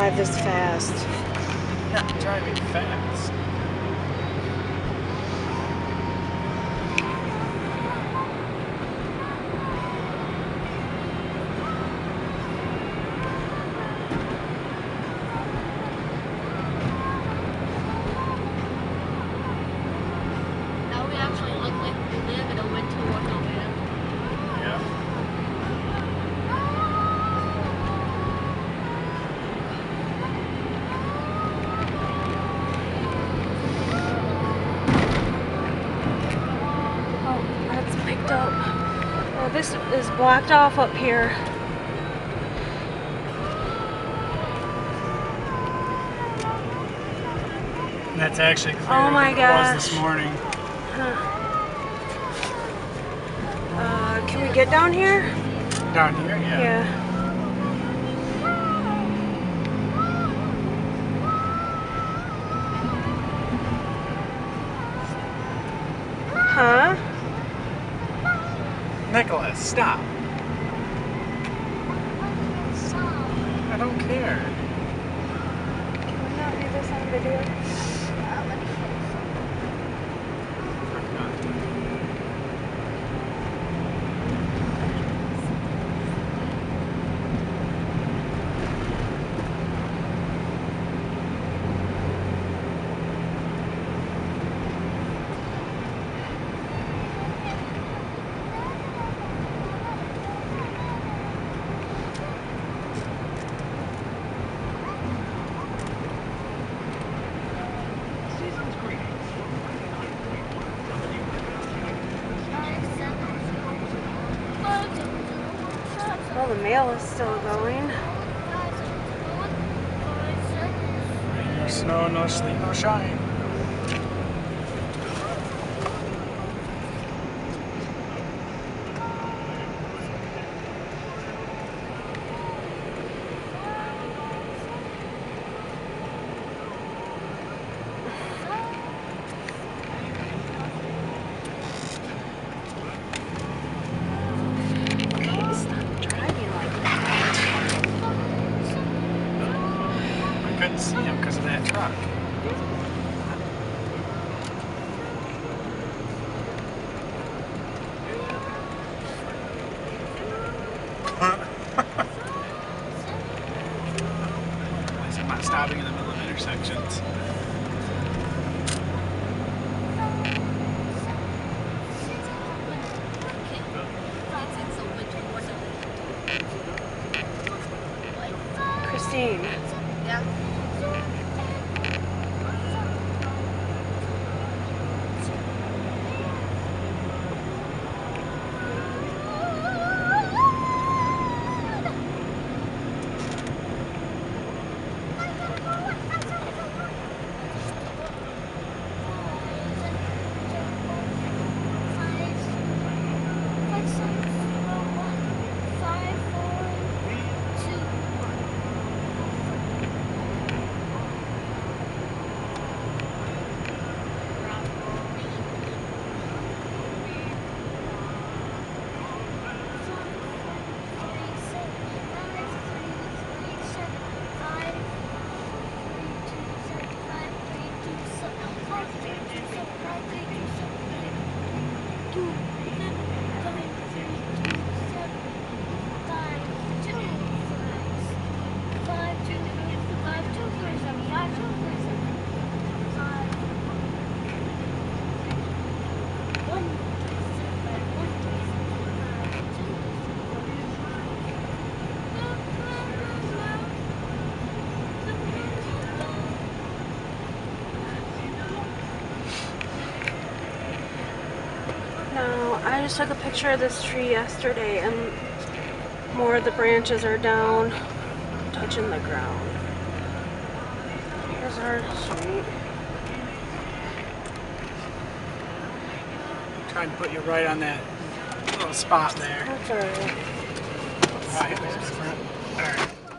drive this fast. Not driving fast. Now we actually look like we live in a winter wonderland. Yeah. Oh, that's picked up. Oh, this is blocked off up here. And that's actually clearer Oh my than it was gosh. this morning. Can we get down here? Down here, yeah. Yeah. Huh? Nicholas, stop. I don't care. Can we not do this on video? Well, the mail is still going. Rain or snow, no sleep, no shine. Okay, stop driving like that. I couldn't see him because of that truck. At least I'm not stopping in the middle of intersections. Christine. Yeah. No, I just took a picture of this tree yesterday and more of the branches are down, touching the ground. Here's our street. Trying to put you right on that little spot there. That's alright. Right, there's the front. Alright.